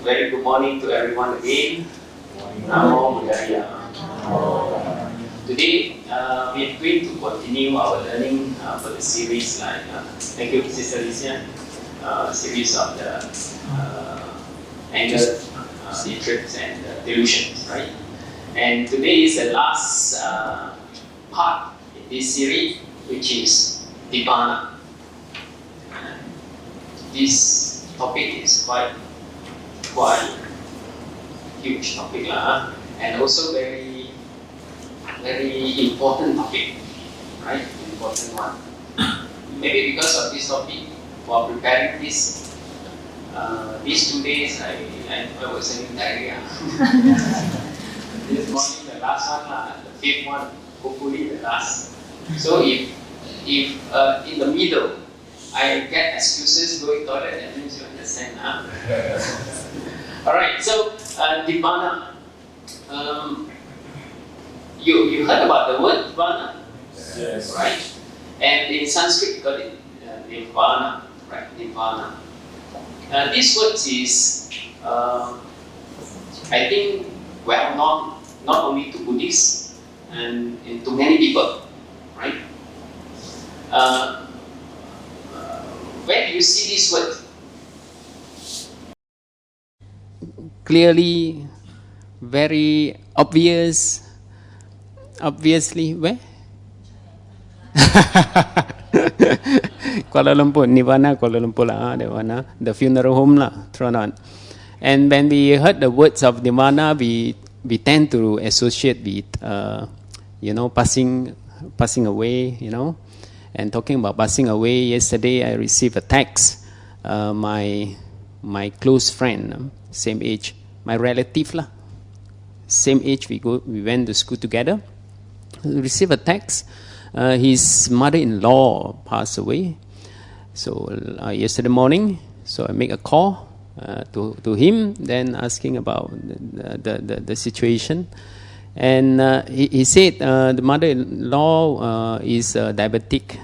very good morning to everyone again. Namo Buddhaya. Today, we are going to continue our learning for the series thank you, Sister Alicia, series of the anger, matrix, and delusions, right? And today is the last part in this series, which is Nibbana. This topic is quite huge topic and also very important topic, right? Important one. Maybe because of this topic, while preparing this, these 2 days I was having diarrhea. This morning the last one, the fifth one, hopefully the last. So if in the middle I get excuses going toilet, that means you understand. Alright, so Nibbana. You heard about the word Nibbana? Yes. Right? And in Sanskrit you call it Nirvana, right? Nibbana. This word is, I think, well known not only to Buddhists and to many people, right? Where do you see this word? Clearly, very obviously, where? Kuala Lumpur, Nibbana, Kuala Lumpur lah, the funeral home lah, thrown on. And when we heard the words of Nibbana, we tend to associate with, passing away, And talking about passing away, yesterday I received a text. My close friend, same age, my relative lah, same age. We went to school together. Received a text. His mother-in-law passed away. So yesterday morning, so I make a call to him, then asking about the situation. And he said the mother-in-law is a diabetic,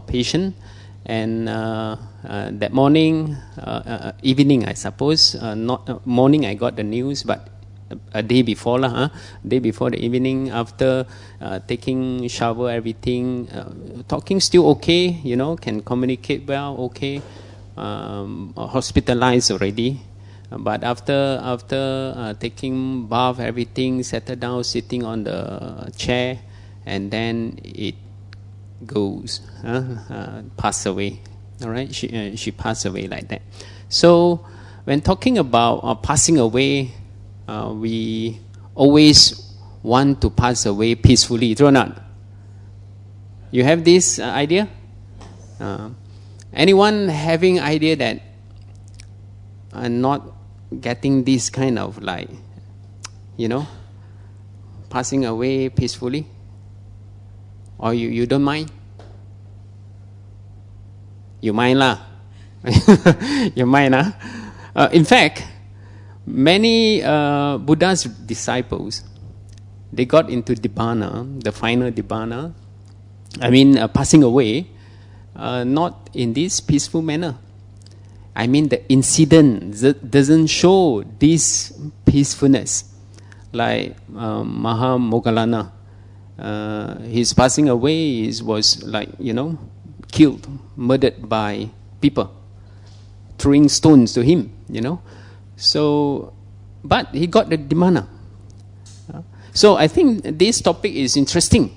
patient. And that morning, evening, I suppose, not morning, I got the news, but a day before day before the evening, after taking shower, everything, talking still okay, can communicate well, okay, hospitalized already. But after taking bath, everything settled down, sitting on the chair, and then it goes, pass away. All right, she passed away like that. So when talking about passing away, we always want to pass away peacefully, true or not? You have this idea? Anyone having idea that not getting this kind of passing away peacefully? Or you don't mind? You mind lah. You mind lah. In fact, many Buddha's disciples, they got into Nibbana, the final Nibbana. Passing away, not in this peaceful manner. The incident doesn't show this peacefulness. Like Mahamoggallana, his passing away was killed, murdered by people, throwing stones to him, So, but he got the Nibbana. So I think this topic is interesting.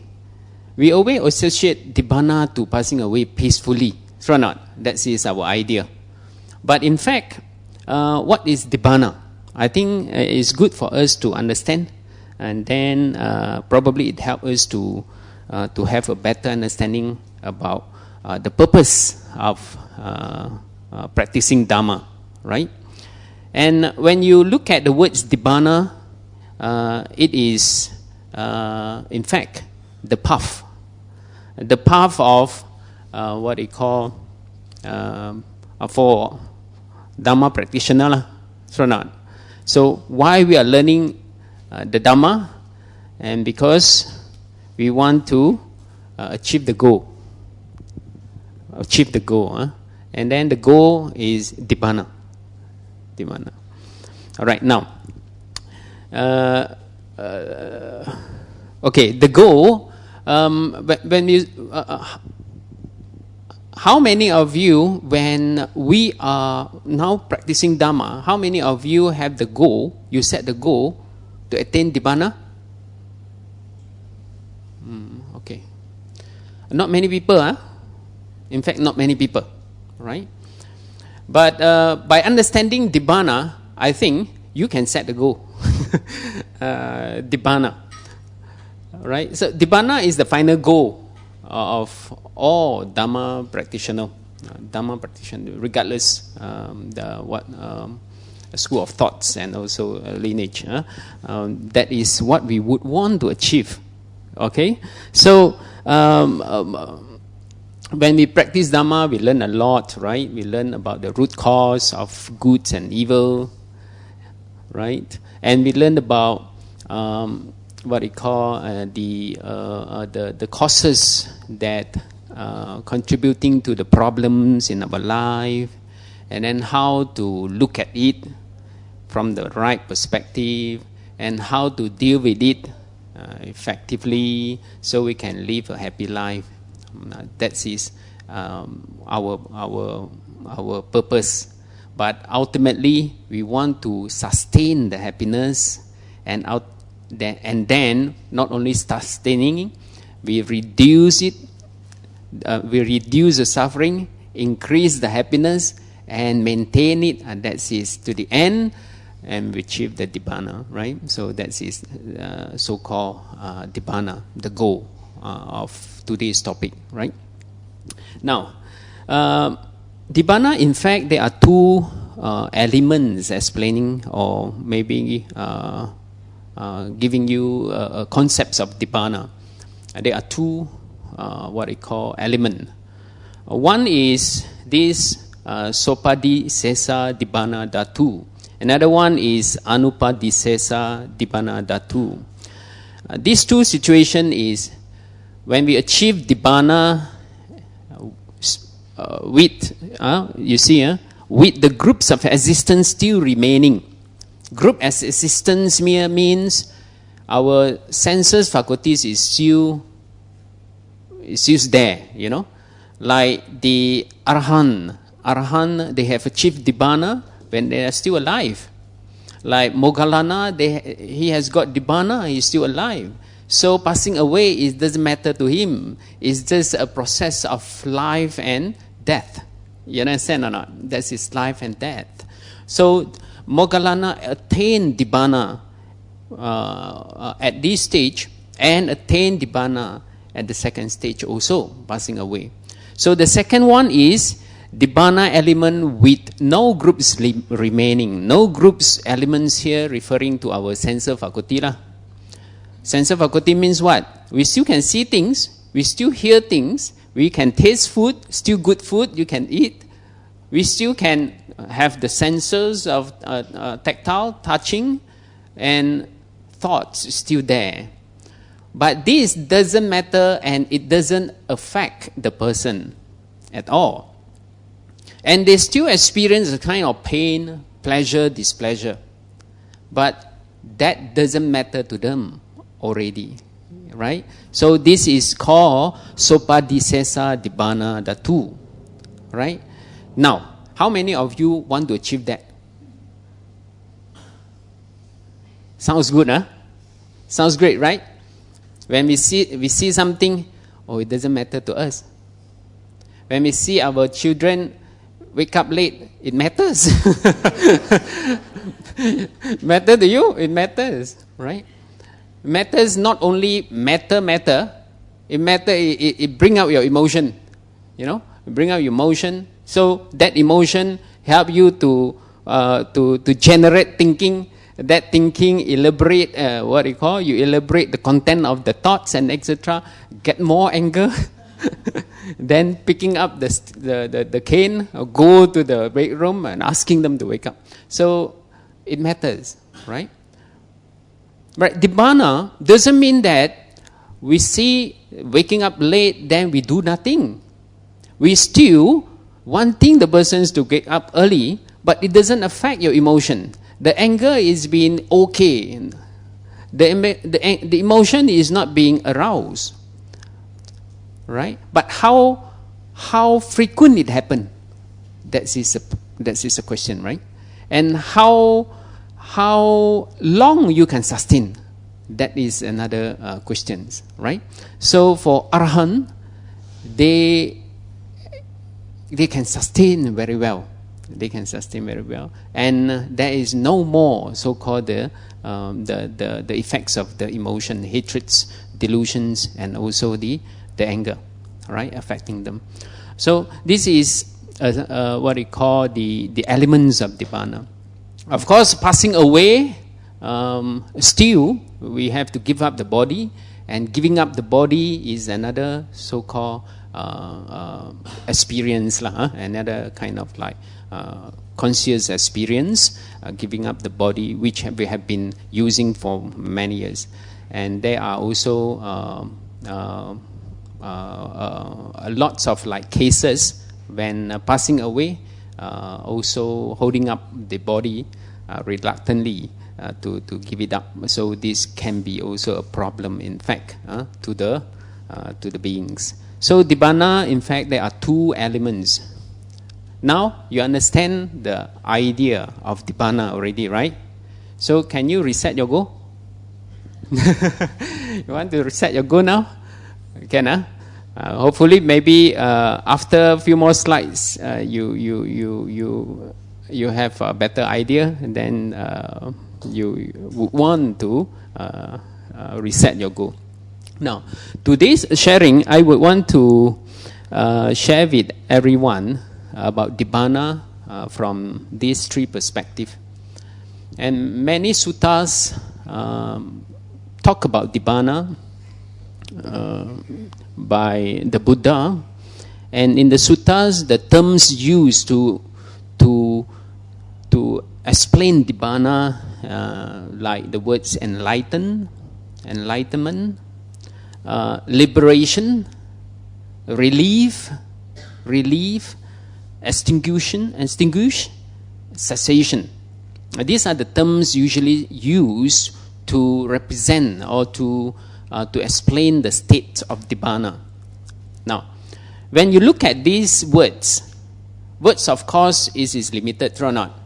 We always associate Nibbana to passing away peacefully. True or not? That is our idea. But in fact, what is Nibbana? I think it's good for us to understand, and then probably it helps us to have a better understanding about the purpose of practicing Dhamma, right? And when you look at the words Nibbana, it is in fact the path of what they call for Dhamma practitioner, so not. So why we are learning the Dhamma, and because we want to achieve the goal. And then the goal is Nibbana. Dibana. All right, now, okay, the goal, when you, how many of you, when we are now practicing Dhamma, how many of you have the goal, you set the goal to attain Dibana? Okay. Not many people, huh? In fact, not many people, right? But by understanding Dibana, I think you can set the goal. Dibana, right? So Dibana is the final goal of all Dhamma practitioner, regardless what school of thoughts and also lineage. That is what we would want to achieve. Okay, so when we practice Dhamma, we learn a lot, right? We learn about the root cause of good and evil, right? And we learn about what we call the causes that contributing to the problems in our life, and then how to look at it from the right perspective, and how to deal with it effectively so we can live a happy life. That is our purpose. But ultimately, we want to sustain the happiness, and then not only sustaining, we reduce it. We reduce the suffering, increase the happiness, and maintain it. And that is to the end, and we achieve the Dibana, right? So that is so-called Dibana, the goal of today's topic, right? Now, Dibana, in fact, there are two elements explaining, or maybe giving you concepts of Dibana. There are two what I call element. One is this Sopadisesa Dibana Dhatu. Another one is Anupadisesa Dibana Dhatu. These two situations is when we achieve Dibana with, you see, with the groups of existence still remaining. Group as existence means our senses, faculties is still there, you know. Like the Arhan, they have achieved Dibana when they are still alive. Like Moggallana, he has got Dibana, he is still alive. So passing away, it doesn't matter to him. It's just a process of life and death. You understand or not? That's his life and death. So Moggallana attained Dibana at this stage, and attained Dibana at the second stage also, passing away. So the second one is Dibana element with no groups remaining. No groups elements here referring to our sense faculty lah. Sense faculty means what? We still can see things, we still hear things, we can taste food, still good food you can eat. We still can have the senses of tactile, touching, and thoughts still there. But this doesn't matter, and it doesn't affect the person at all. And they still experience a kind of pain, pleasure, displeasure. But that doesn't matter to them already, right? So this is called Sopadisesa Dibana Dhatu, right? Now, how many of you want to achieve that? Sounds good, huh? Sounds great, right? When we see something, oh, it doesn't matter to us. When we see our children wake up late, it matters. Matter to you? It matters, right? Matters not only matter. It bring out your emotion, you know. Bring out your emotion. So that emotion help you to generate thinking. That thinking elaborate you elaborate the content of the thoughts and etc. Get more anger. Then picking up the cane, or go to the bedroom and asking them to wake up. So it matters, right? But Dibana doesn't mean that we see waking up late, then we do nothing. We still wanting the persons to wake up early, but it doesn't affect your emotion. The anger is being okay. The emotion is not being aroused, right? But how frequent it happen? That is a question, right? And how long you can sustain? That is another question, right? So for Arahant, they can sustain very well. They can sustain very well, and there is no more so-called the effects of the emotion, hatreds, delusions, and also the anger, right, affecting them. So this is what we call the elements of Nibbana. Of course, passing away, still we have to give up the body, and giving up the body is another so-called experience, another kind of like conscious experience, giving up the body, which we have been using for many years. And there are also lots of like cases when passing away, also holding up the body reluctantly to give it up. So this can be also a problem, in fact, to the beings. So Nibbana, in fact, there are two elements. Now you understand the idea of Nibbana already, right? So can you reset your go? You want to reset your go now? Can, hopefully, maybe after a few more slides, you have a better idea, and then you would want to reset your goal. Now, today's sharing, I would want to share with everyone about Nibbana from these three perspectives. And many suttas talk about Nibbana by the Buddha, and in the suttas, the terms used to explain Nibbana, like the words enlightenment, liberation, relief, extinguish, cessation. These are the terms usually used to represent or to explain the state of Nibbana. Now, when you look at these words of course is limited, or not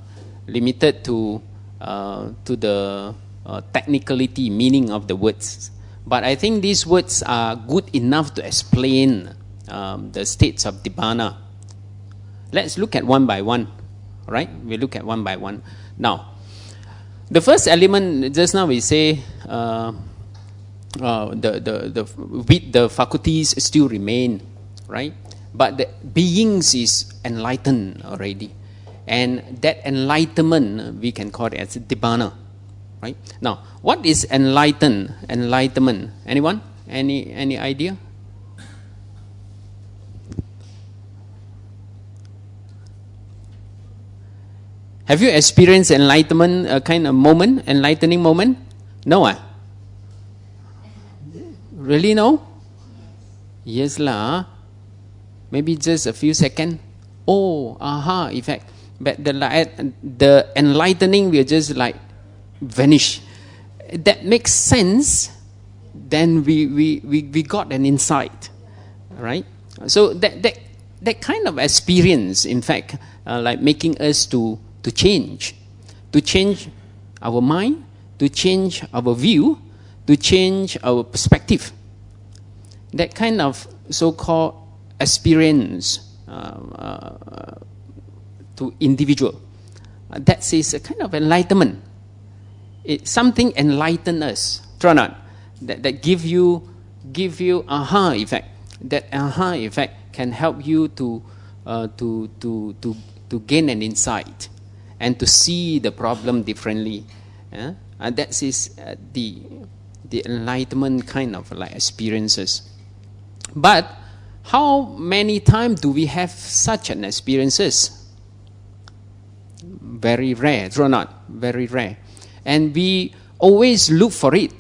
limited to the technicality, meaning of the words. But I think these words are good enough to explain the states of Nibbana. Let's look at one by one, right? We look at one by one. Now, the first element, just now we say the faculties still remain, right? But the beings is enlightened already. And that enlightenment, we can call it as Nibbana, right? Now, what is enlightenment? Anyone? Any idea? Have you experienced enlightenment kind of moment, enlightening moment? No, Really no? Yes lah. Maybe just a few seconds. Oh, aha effect. But the enlightening will just like vanish. That makes sense. Then we got an insight, right? So that kind of experience, in fact, like making us to change our mind, to change our view, to change our perspective. That kind of so-called experience to individual, that is a kind of enlightenment. Something enlighten us, try not that give you aha effect. That aha effect can help you to gain an insight and to see the problem differently. And that is the enlightenment kind of like experiences. But how many times do we have such an experiences? Very rare, or not? Very rare. And we always look for it.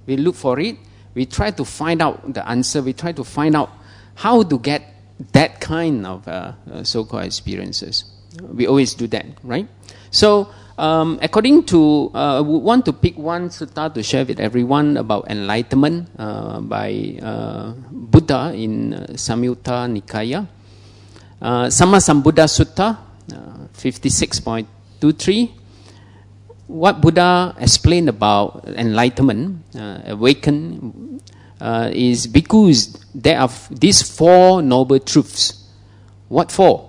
We look for it. We try to find out the answer. We try to find out how to get that kind of so-called experiences. We always do that, right? So, according to, I would want to pick one sutta to share with everyone about enlightenment by Buddha in Samyutta Nikaya. Sammasambuddha Sutta, 56.23. What Buddha explained about enlightenment, awaken, is because there are these four noble truths. What for?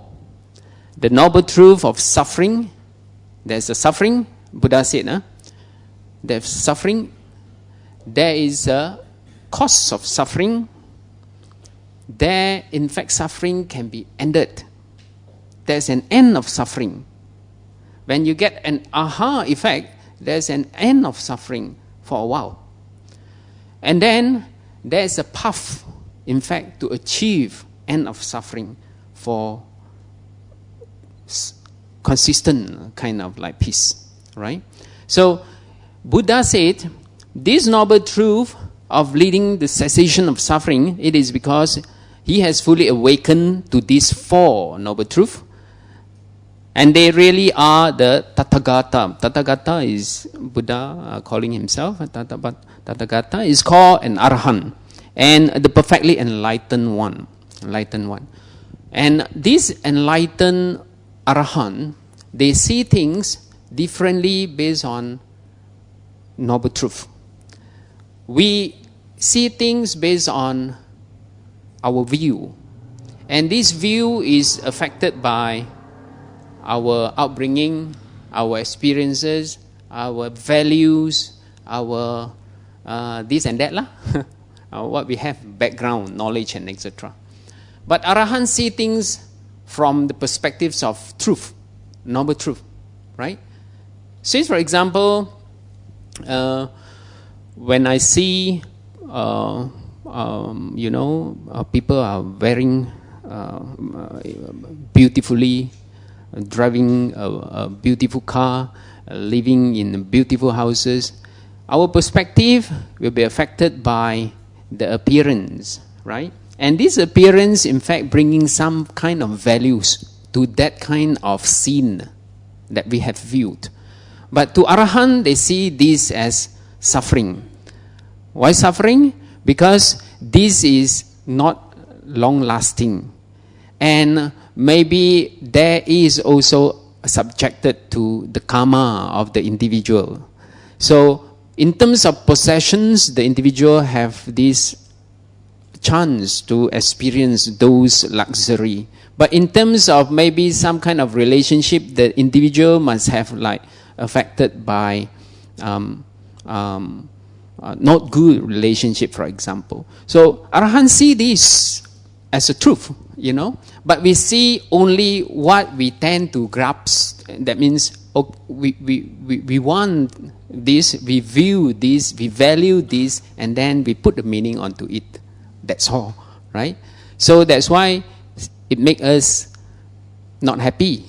The noble truth of suffering. There's a suffering, Buddha said, there's suffering. There is a cause of suffering. There, in fact, suffering can be ended. There's an end of suffering. When you get an aha effect, there's an end of suffering for a while. And then there's a path, in fact, to achieve end of suffering for consistent kind of like peace, right? So Buddha said, this noble truth of leading the cessation of suffering, it is because he has fully awakened to these four noble truths. And they really are the Tathagata. Tathagata is Buddha calling himself. Tathagata is called an Arahant, and the perfectly enlightened one. And this enlightened Arahant, they see things differently based on noble truth. We see things based on our view. And this view is affected by our upbringing, our experiences, our values, our this and that, what we have, background, knowledge, and etc. But Arahants see things from the perspectives of truth, noble truth, right? Say, for example, when I see, people are wearing beautifully, driving a beautiful car, living in beautiful houses, our perspective will be affected by the appearance, right? And this appearance, in fact, bringing some kind of values to that kind of scene that we have viewed. But to Arahant, they see this as suffering. Why suffering? Because this is not long-lasting. And maybe there is also subjected to the karma of the individual. So, in terms of possessions, the individual have this chance to experience those luxury. But in terms of maybe some kind of relationship, the individual must have like affected by not good relationship, for example. So Arahants see this as a truth, but we see only what we tend to grasp. That means we want this, we view this, we value this, and then we put the meaning onto it. That's all, right? So that's why it makes us not happy,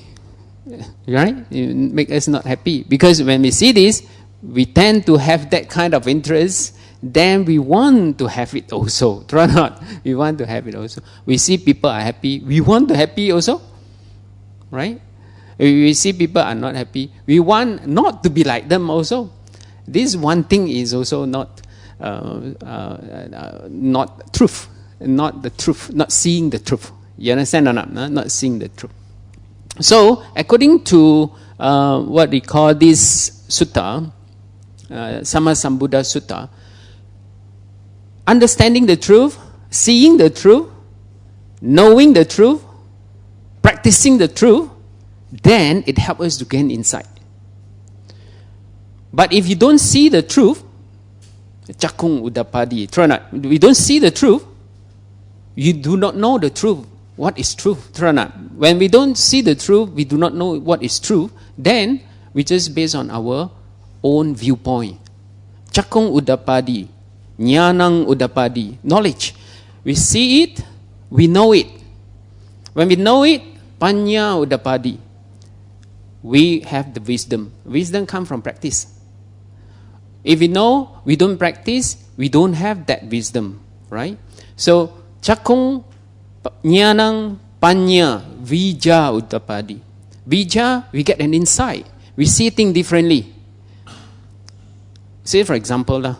right? It makes us not happy because when we see this, we tend to have that kind of interest. Then we want to have it also. True or not? We want to have it also. We see people are happy. We want to happy also, right? We see people are not happy. We want not to be like them also. This one thing is also not truth, not the truth, not seeing the truth. You understand or not? Not seeing the truth. So, according to what we call this sutta, Sammasambuddha Sutta, understanding the truth, seeing the truth, knowing the truth, practicing the truth, then it helps us to gain insight. But if you don't see the truth, Cakung udapadi, true or not? We don't see the truth, you do not know the truth. What is truth? True or not? When we don't see the truth, we do not know what is true, then we just base on our own viewpoint. Cakung udapadi, Jnanang udapadi, knowledge. We see it, we know it. When we know it, Panya udapadi, we have the wisdom. Wisdom comes from practice. If we know, we don't practice, we don't have that wisdom, right? So, Cakung, Jnanang, Panya, Vija udapadi. Vijja, we get an insight. We see things differently. Say, for example,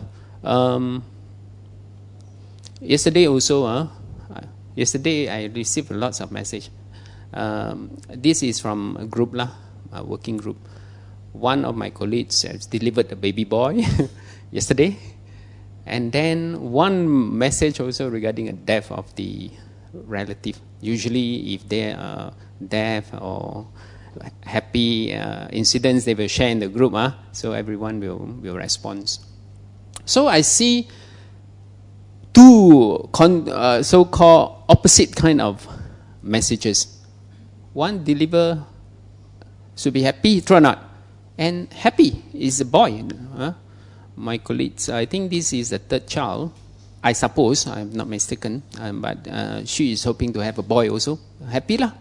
yesterday also, yesterday I received lots of message. This is from a group, a working group. One of my colleagues has delivered a baby boy yesterday. And then one message also regarding a death of the relative. Usually if they are death or happy incidents, they will share in the group. So everyone will respond. So I see two so-called opposite kind of messages. One deliver should be happy, true or not? And happy is a boy. My colleagues, I think this is the third child. I suppose, I'm not mistaken, but she is hoping to have a boy also. Happy lah.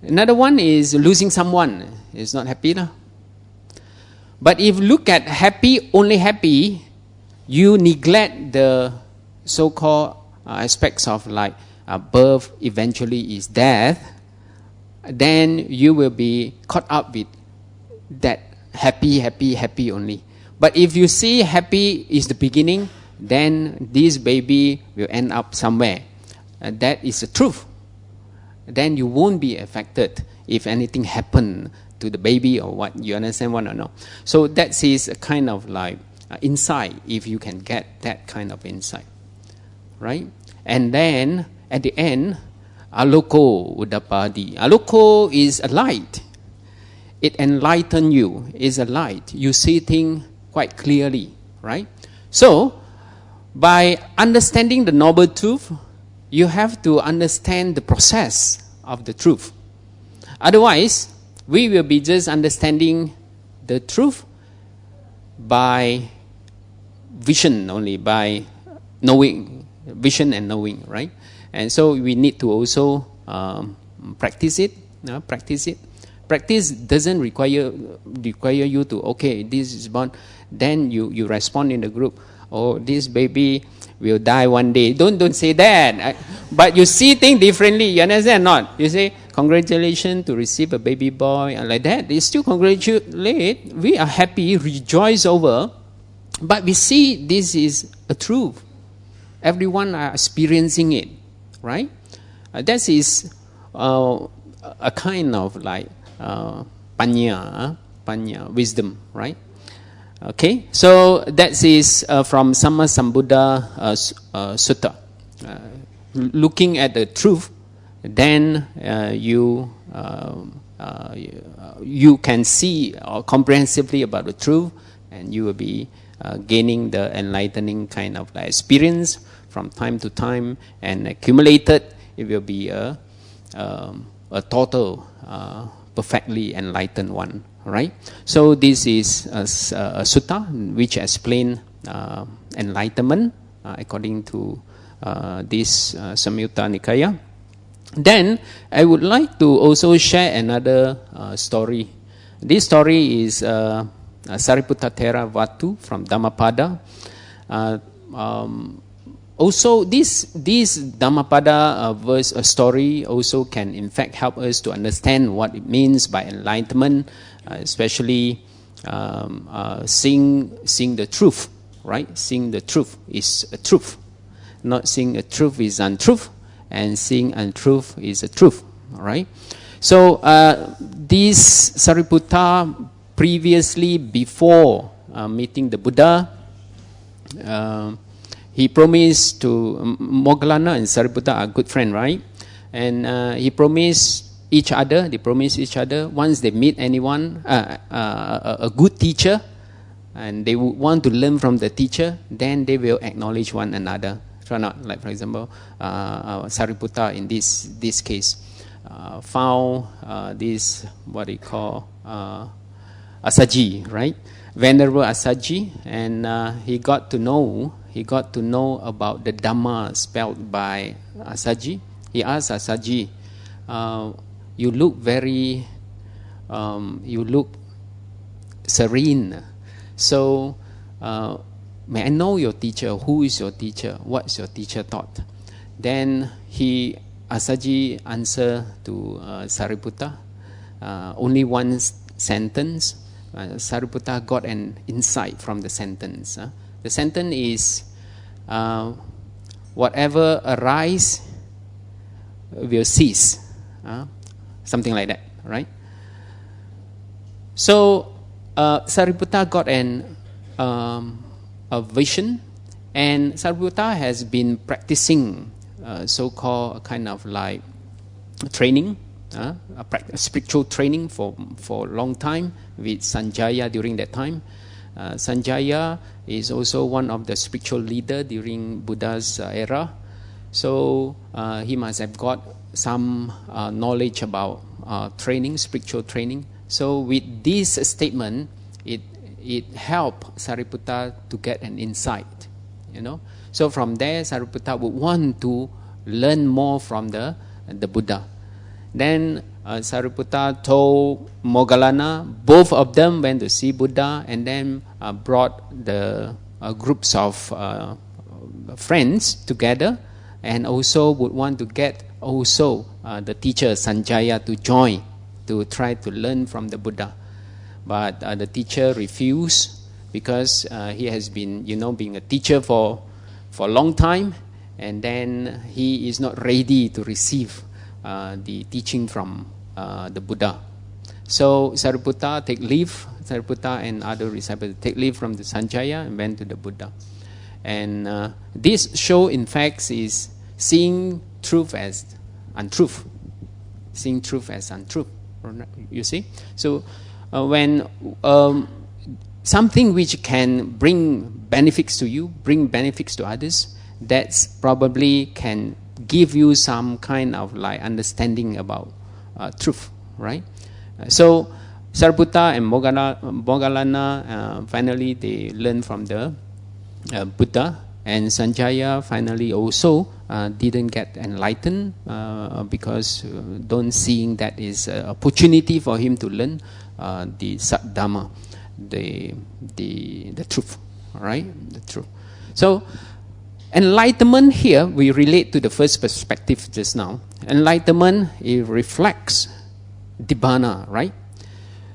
Another one is losing someone. Is not happy lah. But if you look at happy, only happy, you neglect the so-called aspects of like birth, eventually is death, then you will be caught up with that happy only. But if you see happy is the beginning, then this baby will end up somewhere. That is the truth. Then you won't be affected if anything happen to the baby or what. You understand what or no? So that is a kind of like insight, if you can get that kind of insight. Right? And then at the end, aloko udapadi. Aloko is a light. It enlightens you. It's a light. You see things quite clearly, right? So, by understanding the noble truth, you have to understand the process of the truth. Otherwise, we will be just understanding the truth by vision only, by knowing, vision and knowing, right? And so we need to also practice it. Practice doesn't require you to, okay, this is born, then you respond in the group, oh, this baby will die one day. Don't say that. But you see things differently, you understand or not? You say, congratulations to receive a baby boy, and like that. They still congratulate. We are happy, rejoice over, but we see this is a truth. Everyone are experiencing it, right? That is a kind of like panya, wisdom, right? Okay, so that is from Sama Sambuddha Sutta. Looking at the truth, then you can see comprehensively about the truth, and you will be gaining the enlightening kind of like experience from time to time, and accumulated, it will be a total perfectly enlightened one. Right? So this is a sutta which explains enlightenment according to this Samyutta Nikaya. Then I would like to also share another story. This story is Sariputta Theravada from Dhammapada. Also, this Dhammapada verse story also can in fact help us to understand what it means by enlightenment, especially seeing the truth, right? Seeing the truth is a truth. Not seeing a truth is untruth, and seeing untruth is a truth, all right? So this Sariputta, previously, before meeting the Buddha, he promised to, Moggallana and Sariputta are good friends, right? And he promised each other, once they meet anyone, a good teacher, and they would want to learn from the teacher, then they will acknowledge one another. So not, like for example, Sariputta in this case found this, what they call, Asaji, right? Venerable Asaji, and he got to know about the Dhamma spelled by Asaji. He asked Asaji, you look very, you look serene. So, may I know your teacher? Who is your teacher? What's your teacher taught? Then Asaji answered to Sariputta, only one sentence. Sariputta got an insight from the sentence. The sentence is, whatever arise will cease. Something like that, right? So Sariputta got a vision, and Sariputta has been practicing so-called kind of like training, a spiritual training for a long time with Sanjaya during that time. Sanjaya is also one of the spiritual leader during Buddha's era. So he must have got some knowledge about training, spiritual training. So with this statement, it helped Sariputta to get an insight, you know. So from there, Sariputta would want to learn more from the Buddha. Then Sariputta told Moggallana, both of them went to see Buddha, and then brought the groups of friends together, and also would want to get also the teacher Sanjaya to join to try to learn from the Buddha. But the teacher refused because he has been, being a teacher for a long time, and then he is not ready to receive the teaching from the Buddha. So Sariputta and other disciples take leave from the Sanjaya and went to the Buddha. And this show, in fact, is seeing truth as untruth. Seeing truth as untruth. You see? So when something which can bring benefits to you, bring benefits to others, that's probably can give you some kind of like understanding about truth, right? So Sariputta and Moggallana finally they learn from the Buddha, and Sanjaya finally also didn't get enlightened because don't seeing that is an opportunity for him to learn the Saddhamma, the truth, right? The truth. So enlightenment here, we relate to the first perspective just now. Enlightenment, it reflects Nibbana, right?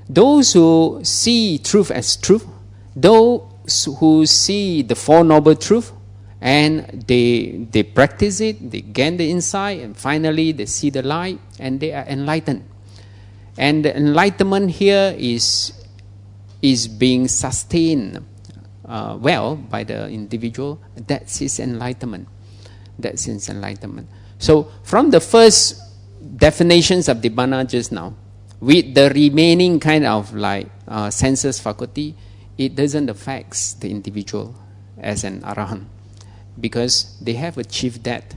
Those who see truth as truth, those who see the Four Noble Truths, and they practice it, they gain the insight, and finally they see the light, and they are enlightened. And the enlightenment here is being sustained well by the individual. That's his enlightenment. That's his enlightenment. So from the first definitions of Nibbana just now, with the remaining kind of like senses faculty, it doesn't affect the individual as an arahant, because they have achieved that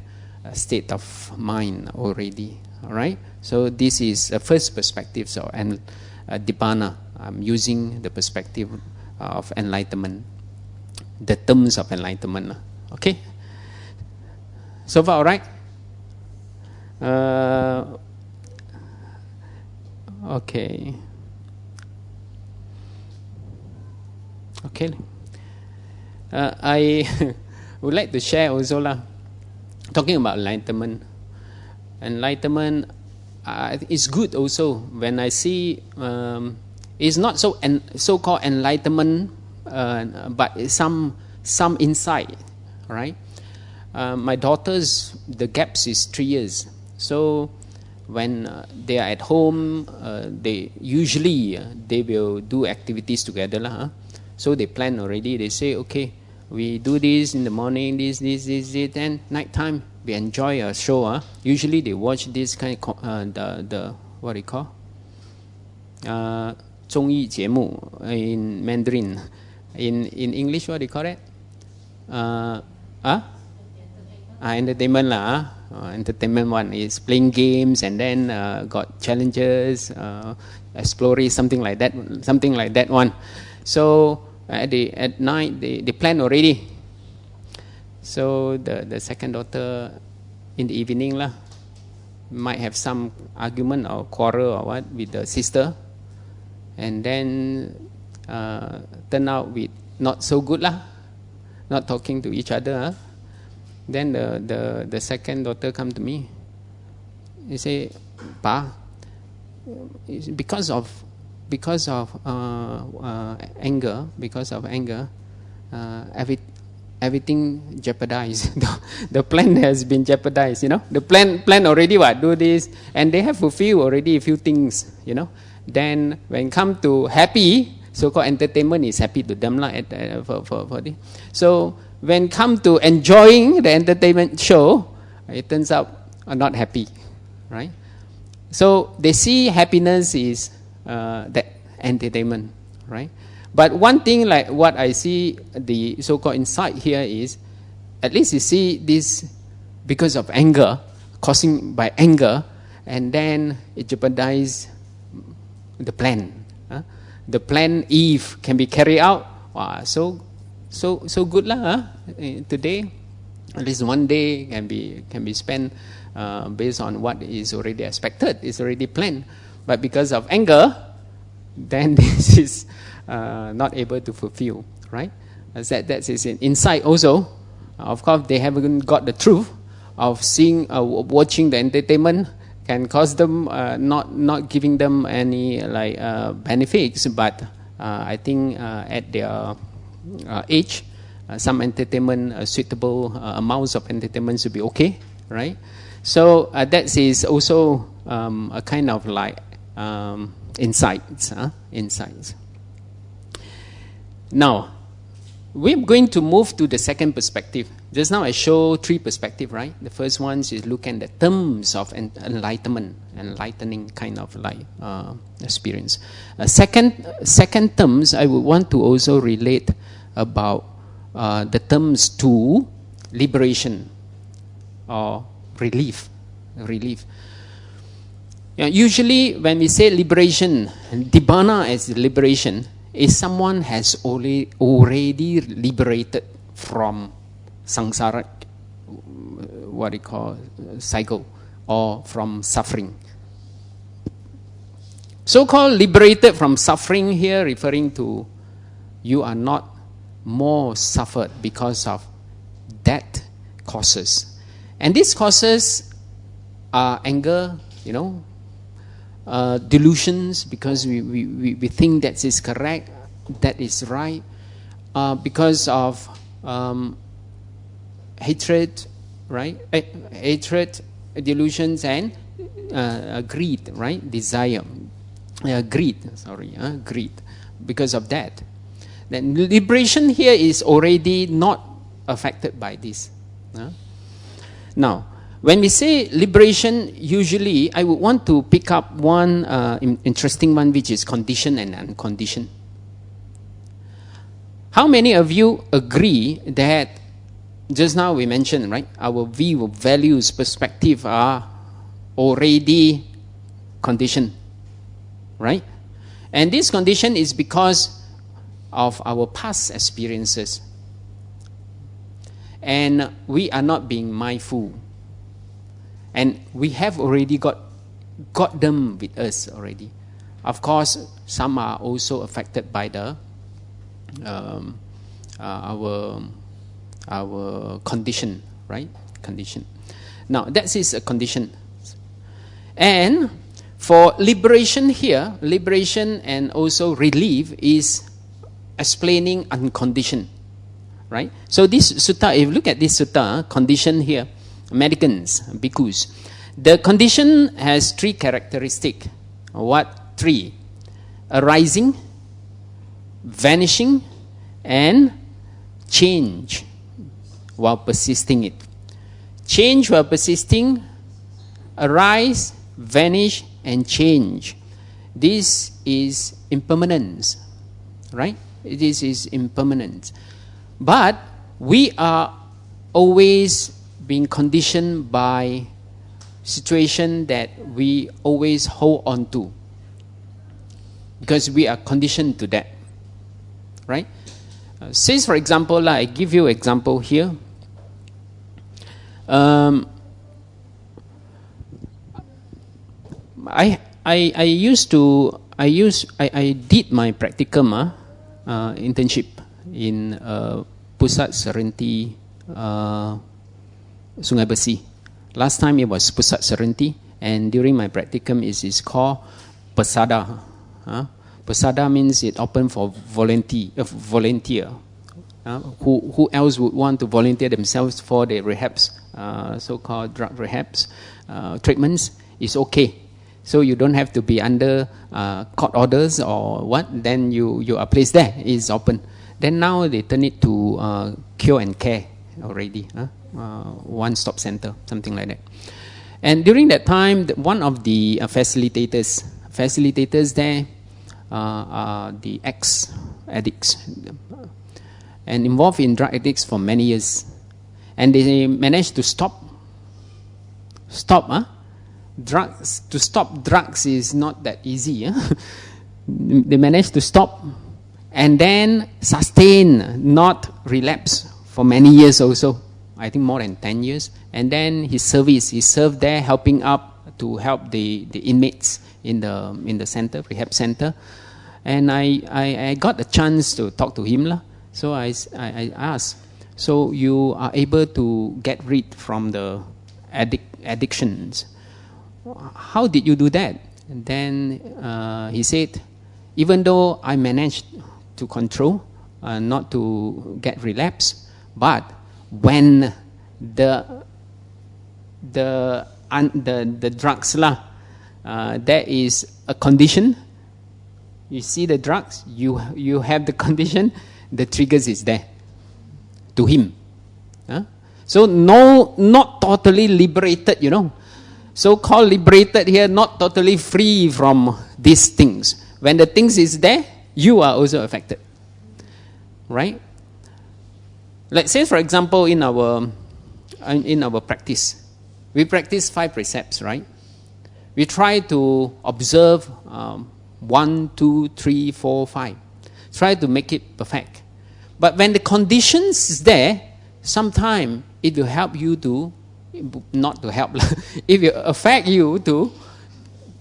state of mind already. All right. So this is a first perspective. So and Nibbana, I'm using the perspective of enlightenment, the terms of enlightenment. Okay. So far, all right. Okay. Okay. I would like to share also talking about enlightenment. Enlightenment is good also when I see it's not so-called enlightenment, but it's some insight, right? My daughters, the gaps is 3 years. So when they are at home, they usually they will do activities together. So they plan already. They say, okay, we do this in the morning, this, and night time we enjoy a show. Usually they watch this kind of the what do you call? 综艺节目 in Mandarin. In English, what do you call it? Entertainment entertainment one is playing games, and then got challenges, exploring something like that one. So at night they plan already. So the second daughter in the evening might have some argument or quarrel or what with the sister, and then turn out with not so good not talking to each other. Then the second daughter come to me. He say, Pa, because of anger, everything jeopardized. The plan has been jeopardized. The plan already do this, and they have fulfilled already a few things. Then when come to happy, so-called entertainment is happy to them for this. So when come to enjoying the entertainment show, it turns out not happy, right? So they see happiness is that entertainment, right? But one thing like what I see the so-called insight here is, at least you see this because of anger, causing by anger, and then it jeopardizes the plan. The plan, if can be carried out, so good lah. Today, at least one day can be spent based on what is already expected, is already planned. But because of anger, then this is not able to fulfill, right? That is an insight also. Of course, they haven't got the truth of seeing, watching the entertainment can cause them not giving them any benefits. But I think at their age, some entertainment, suitable amounts of entertainment should be okay, right? So that is also a kind of insights. Now, we're going to move to the second perspective. Just now I showed three perspectives, right? The first one is look at the terms of enlightening kind of experience. Second terms, I would want to also relate about the terms to liberation or relief. Usually when we say liberation, Nibbana as liberation, is someone has already liberated from samsara, what we call cycle, or from suffering. So-called liberated from suffering here, referring to you are not more suffered because of that causes. And these causes are anger, delusions, because we think that is correct, that is right, because of hatred, right? Hatred, delusions, and greed, right? Desire, greed. Because of that, then liberation here is already not affected by this. Now, when we say liberation, usually I would want to pick up one interesting one, which is conditioned and unconditioned. How many of you agree that just now we mentioned, right, our view, values, perspective are already conditioned, right? And this condition is because of our past experiences. And we are not being mindful. And we have already got them with us already. Of course, some are also affected by the our condition, right? Condition. Now, that is a condition. And for liberation here, liberation and also relief is explaining unconditioned, right? So this sutta, if you look at this sutta, condition here, Americans, bhikkhus, the condition has three characteristics. What three? Arising, vanishing, and change while persisting it. Change while persisting, arise, vanish, and change. This is impermanence, right? This is impermanence. But we are always being conditioned by situation that we always hold on to, because we are conditioned to that, right? Since, for example, I give you example here. I did my practicum internship in Pusat Serenti, Sungai Besi. Last time it was Pusat Serenti, and during my practicum it is called pasada. Pasada means it open for volunteer. Who else would want to volunteer themselves for the rehabs, so-called drug rehabs, treatments? Is okay. So you don't have to be under court orders or what. Then you are placed there. It's open. Then now they turn it to cure and care already. One-stop center, something like that. And during that time, one of the facilitators there are the ex-addicts and involved in drug addicts for many years. And they managed to stop drugs. To stop drugs is not that easy. They managed to stop and then sustain, not relapse for many years also. I think more than 10 years. And then he served there, helping up to help the inmates in the center, rehab center. And I got a chance to talk to him. So I asked, so you are able to get rid from the addictions. How did you do that? And then he said, even though I managed to control, not to get relapse, but when the drugs there is a condition. You see the drugs, you have the condition, the triggers is there to him. So not totally liberated, So-called liberated here, not totally free from these things. When the things is there, you are also affected. Right? Let's say, for example, in our practice, we practice 5 precepts, right? We try to observe 1, 2, 3, 4, 5. Try to make it perfect. But when the conditions is there, sometimes it will help you to, not to help, it will affect you to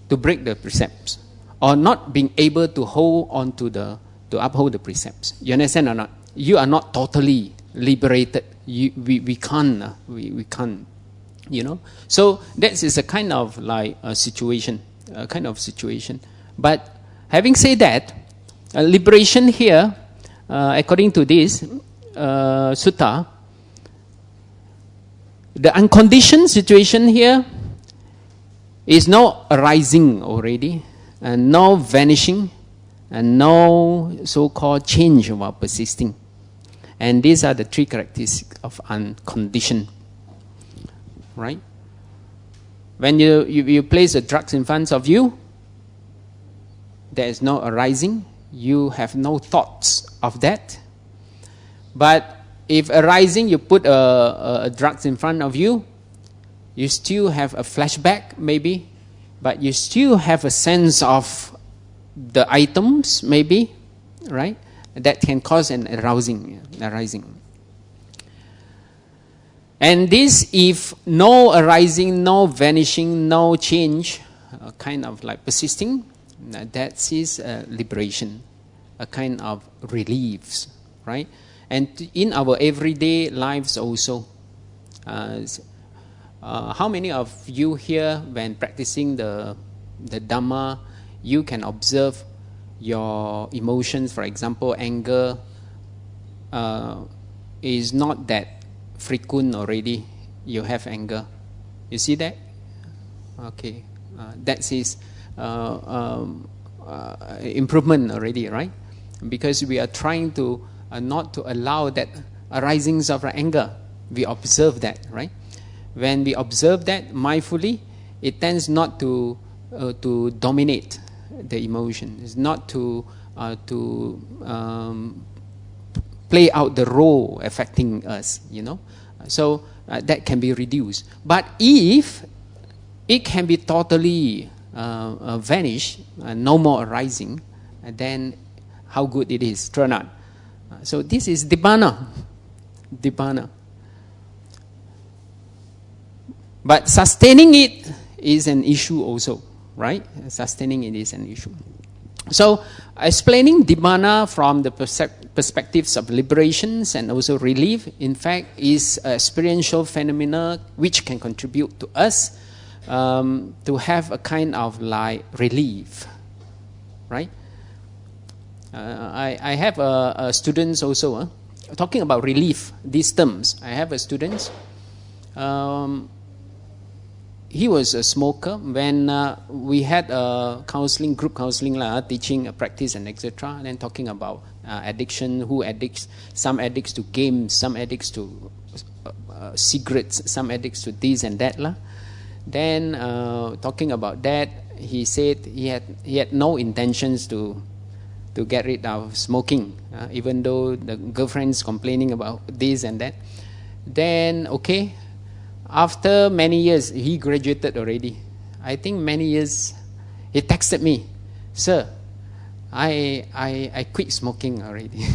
break the precepts or not being able to hold on to uphold the precepts. You understand or not? You are not totally liberated. We can't, So that is a kind of like a situation, But having said that, liberation here, according to this sutta, the unconditioned situation here is no arising already, and no vanishing, and no so-called change while persisting. And these are the 3 characteristics of unconditioned. Right? When you place the drugs in front of you, there is no arising. You have no thoughts of that. But if arising, you put a drugs in front of you, you still have a flashback maybe, but you still have a sense of the items maybe, right? That can cause an arising. And this, if no arising, no vanishing, no change, kind of like persisting, that is liberation, a kind of relief, right? And in our everyday lives also, how many of you here, when practicing the Dhamma, you can observe your emotions? For example, anger is not that frequent already. You have anger. You see that? Okay. That is improvement already, right? Because we are trying to not to allow that arisings of anger. We observe that, right? When we observe that mindfully, it tends not to dominate the emotion. It's not to play out the role affecting us, So that can be reduced. But if it can be totally vanished, no more arising, then how good it is, true or not? So this is Nibbana. But sustaining it is an issue also, right? Sustaining it is an issue. So explaining Nibbana from the perspectives of liberations and also relief, in fact, is an experiential phenomena which can contribute to us to have a kind of like relief right? I have students also talking about relief. These terms. I have a student. He was a smoker when we had a counseling, group counseling, teaching practice and etc. And then talking about addiction, who addicts, some addicts to games, some addicts to cigarettes, some addicts to this and that. Then talking about that, he said he had no intentions to get rid of smoking, even though the girlfriend's complaining about this and that. Then, okay, after many years, he graduated already. I think many years, he texted me, "Sir, I quit smoking already."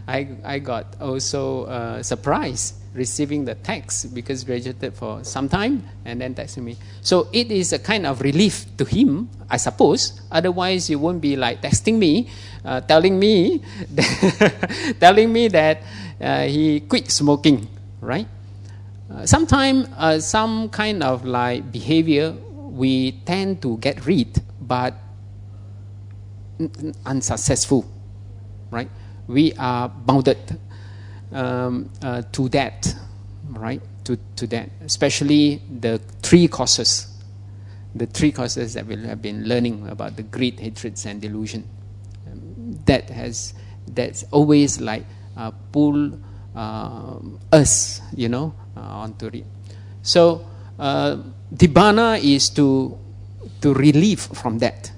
I got also surprised receiving the text because graduated for some time and then texting me. So it is a kind of relief to him, I suppose. Otherwise, he won't be like texting me, telling me that he quit smoking, right? Sometimes some kind of like behavior we tend to get rid, but unsuccessful, right? We are bounded to that, right? To that, especially the three causes that we have been learning about: the greed, hatreds, and delusion. That's always like pull us, onto it. So Nibbana is to relieve from that.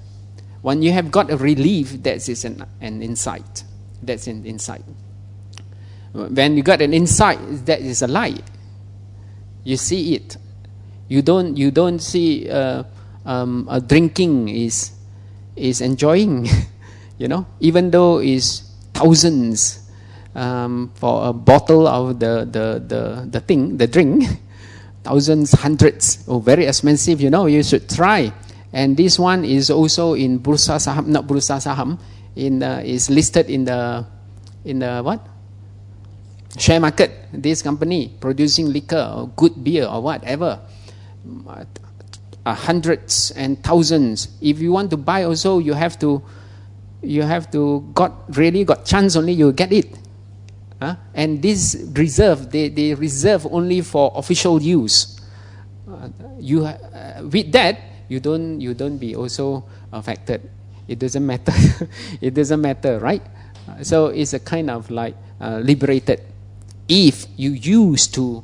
When you have got a relief, that is an insight. That's an insight. When you got an insight, that is a light. You see it. You don't see drinking is enjoying, even though it's thousands for a bottle of the drink, thousands, hundreds, very expensive. You should try. And this one is also in Bursa Saham, not Bursa Saham, is listed in the what? Share market. This company producing liquor or good beer or whatever, hundreds and thousands. If you want to buy also, you have to got chance only you get it. And this reserve, they reserve only for official use. With that, you don't be also affected. It doesn't matter. It doesn't matter, right? So it's a kind of like liberated. If you used to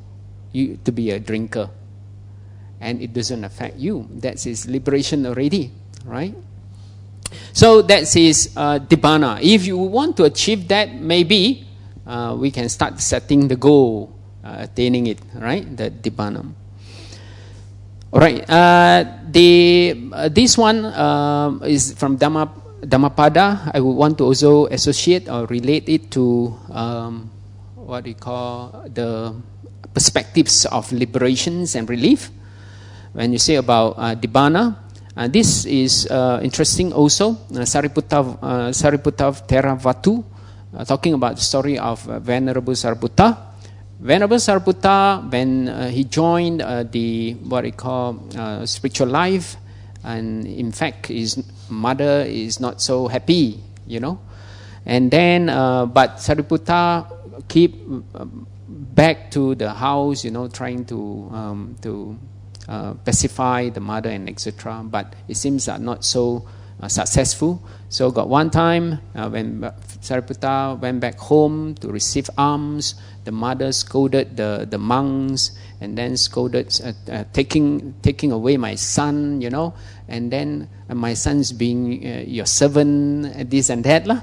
be a drinker, and it doesn't affect you, that is liberation already, right? So that is Nibbana. If you want to achieve that, maybe we can start setting the goal, attaining it, right? The Nibbana. All right. This one is from Dhammapada. I would want to also associate or relate it to what we call the perspectives of liberations and relief. When you say about Nibbana, this is interesting also. Sariputta Theravatu, talking about the story of Venerable Sariputta. Venerable Sariputta, when he joined the what we call spiritual life, and in fact his mother is not so happy, and then but Sariputta keep back to the house, trying to pacify the mother and etc. But it seems not so successful. So got one time when Sariputta went back home to receive alms, the mother scolded the monks, and then scolded taking away my son, and then my son's being your servant, this and that lah.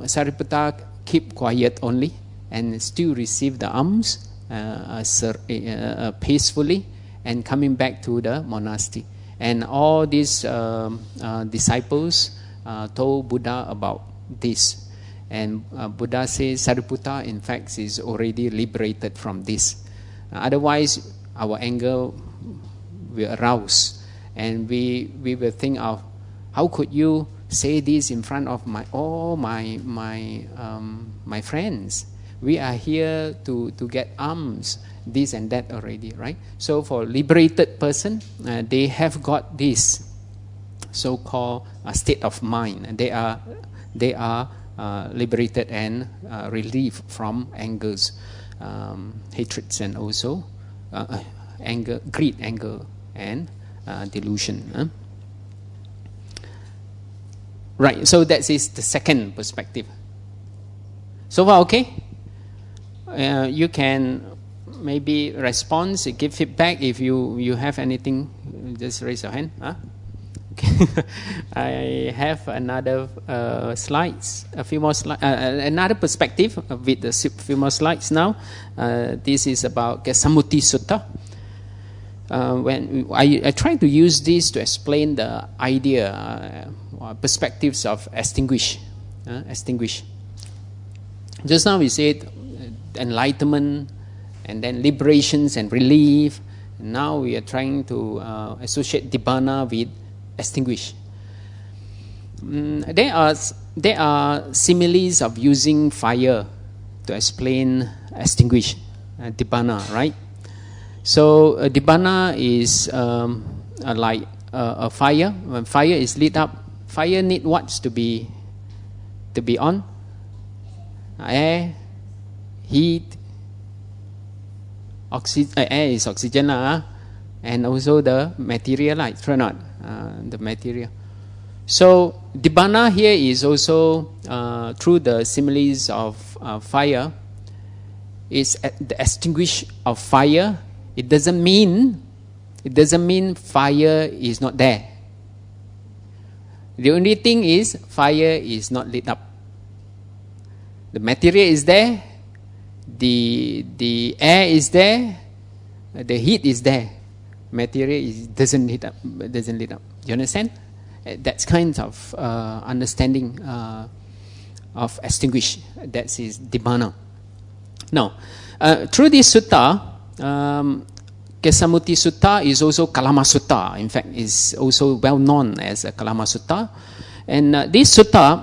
Sariputta keep quiet only and still receive the alms peacefully and coming back to the monastery. And all these disciples told Buddha about this. And Buddha says Sariputta, in fact, is already liberated from this. Otherwise, our anger will arouse. And we will think of, how could you say this in front of my friends? We are here to get alms, this and that already, right? So for liberated person, they have got this so-called state of mind. And they are liberated and relieved from angers, hatreds, and also anger, greed, anger, and delusion. Right, so that is the second perspective. So far, okay? You can maybe respond, give feedback. If you have anything, just raise your hand. Okay. I have another slides, a few more slides, another perspective with a few more slides now. This is about Kesamuti Sutta. When I try to use this to explain the idea, perspectives of extinguish. Just now we said enlightenment, and then liberations and relief. Now we are trying to associate Nibbana with extinguish. There are similes of using fire to explain extinguish, Nibbana, right? So Nibbana is like a fire. When fire is lit up, fire need what to be on? Air, heat, air is oxygen, and also the material, right or not? The material. So Nibbana here is also through the similes of fire. Is the extinguish of fire. It doesn't mean fire is not there. The only thing is fire is not lit up. The material is there, the air is there, the heat is there. Material doesn't lit up. You understand? That's kind of understanding of extinguish. That is Nibbana. Now, through this sutta, Kesamuti Sutta is also Kalama Sutta. In fact, is also well known as a Kalama Sutta. And this sutta,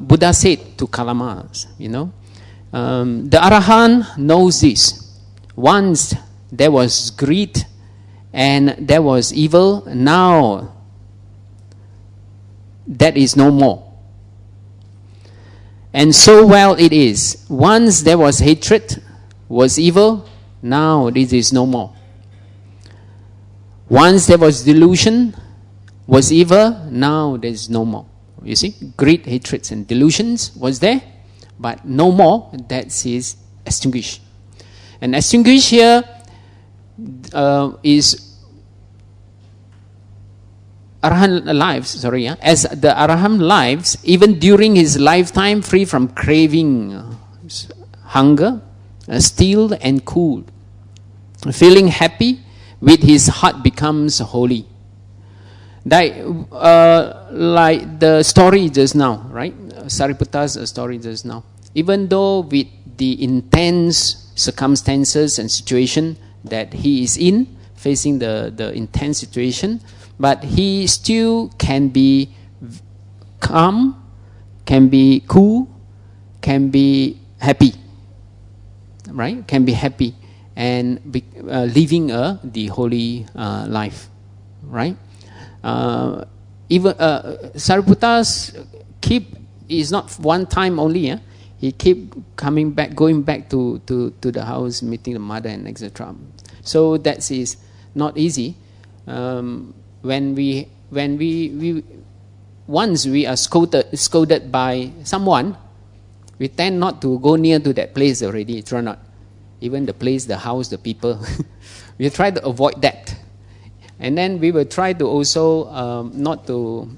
Buddha said to Kalamas, the Arahant knows this. Once there was greed and there was evil, now that is no more. And so well it is. Once there was hatred, was evil, now this is no more. Once there was delusion, was evil, now there is no more. You see, greed, hatreds, and delusions was there, but no more. That is extinguished. And extinguished here is Arahant lives. As the Arahant lives, even during his lifetime, free from craving, hunger, still and cool, feeling happy, with his heart becomes holy. Like the story just now, right? Sariputta's story just now. Even though with the intense circumstances and situation that he is in, facing the intense situation, but he still can be calm, can be cool, can be happy, right? Can be happy and living the holy life, right? Even Sariputta's keep is not one time only. He keep going back to the house, meeting the mother and etc. So that is not easy. When we once we are scolded by someone, we tend not to go near to that place already. It's not even the place, the house, the people. We try to avoid that. And then we will try to also not to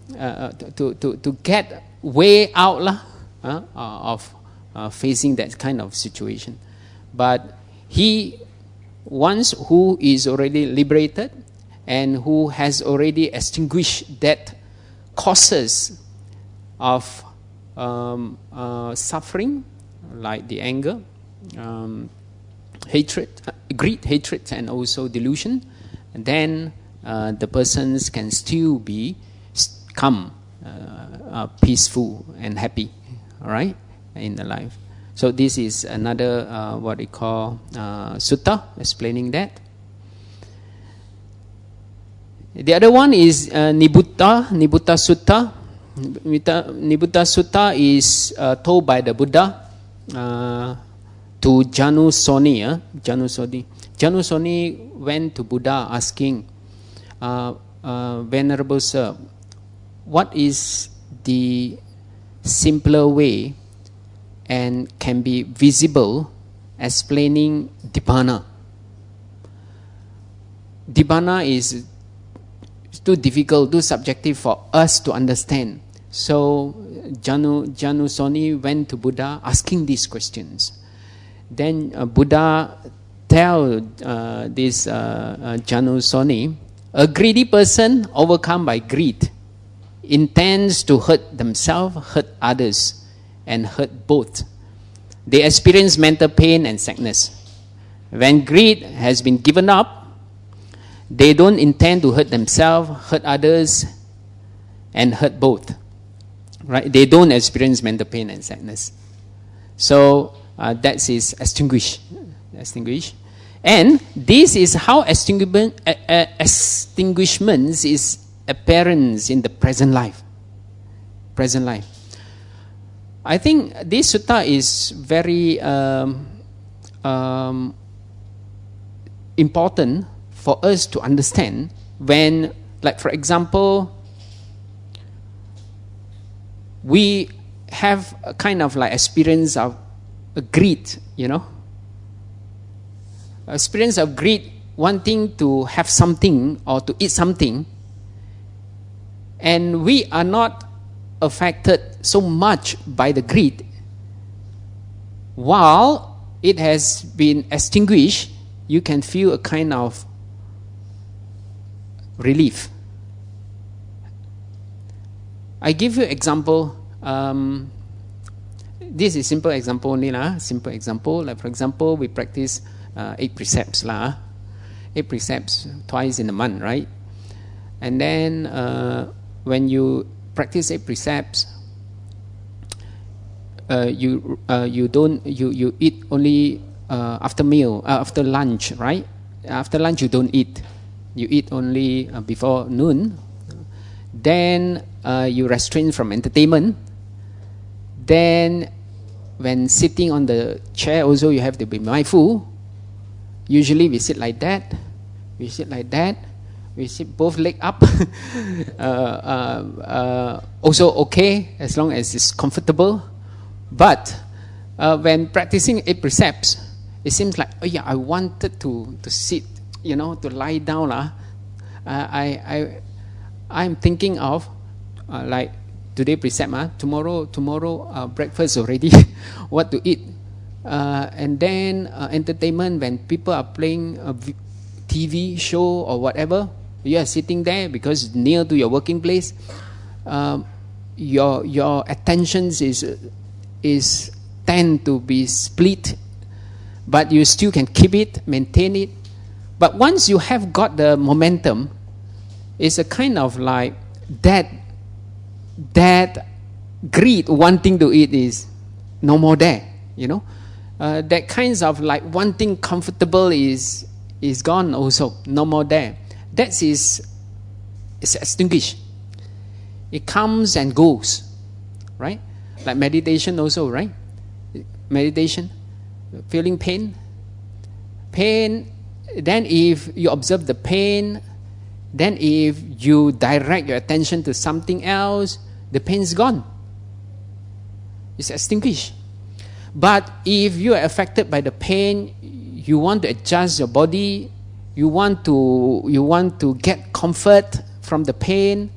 get way out of facing that kind of situation. But he, once who is already liberated and who has already extinguished that causes of suffering, like the anger, hatred, greed, hatred, and also delusion, and then the persons can still become peaceful and happy, all right, in the life. So this is another what we call sutta explaining that. The other one is Nibbutta Sutta. Nibbutta Sutta is told by the Buddha to Janusoni. Janusoni went to Buddha asking, Venerable Sir, what is the simpler way and can be visible explaining Nibbana? Nibbana is too difficult, too subjective for us to understand. So Janusoni went to Buddha asking these questions. Then Buddha tell this Janusoni, a greedy person overcome by greed intends to hurt themselves, hurt others, and hurt both. They experience mental pain and sadness. When greed has been given up, they don't intend to hurt themselves, hurt others, and hurt both. Right? They don't experience mental pain and sadness. So that is extinguished. And this is how extinguishment is apparent in the present life. I think this sutta is very important for us to understand when, like for example, we have a kind of like experience of greed, experience of greed, wanting to have something or to eat something, and we are not affected so much by the greed. While it has been extinguished, you can feel a kind of relief. I give you example. This is simple example only lah. Simple example. Like for example, we practice 8 precepts lah. 8 precepts twice in a month, right? And then when you practice 8 precepts, you eat only after meal, after lunch, right? After lunch you don't eat. You eat only before noon. Then you restrain from entertainment. Then when sitting on the chair also you have to be mindful. Usually we sit like that. We sit both leg up. Also okay as long as it's comfortable. But when practicing 8 precepts, it seems like, oh yeah, I wanted to sit, to lie down. I'm thinking of like today precept, tomorrow breakfast already, what to eat. And then entertainment, when people are playing a TV show or whatever, you are sitting there because near to your working place. Your attention is tend to be split, but you still can keep it, maintain it. But once you have got the momentum, it's a kind of like that greed, wanting to eat is no more there, that kinds of like wanting comfortable is gone also, no more there. That is extinguished. It comes and goes, right? Like meditation also, right? Meditation, feeling pain. Then if you observe the pain, then if you direct your attention to something else, the pain is gone. It's extinguished. But if you are affected by the pain, you want to adjust your body, you want to get comfort from the pain,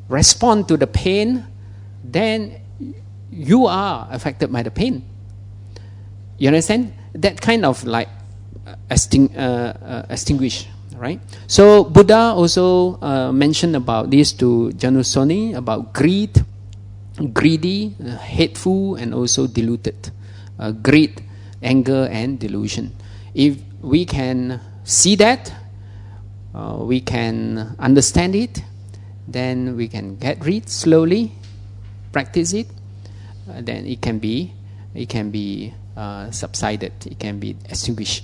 respond to the pain, then you are affected by the pain. You understand? That kind of like extinguish, right? So Buddha also mentioned about this to Janusoni, about greedy, hateful, and also deluded. Greed, anger, and delusion. If we can see that, we can understand it, then we can get rid slowly, practice it, then it can be subsided, it can be extinguished,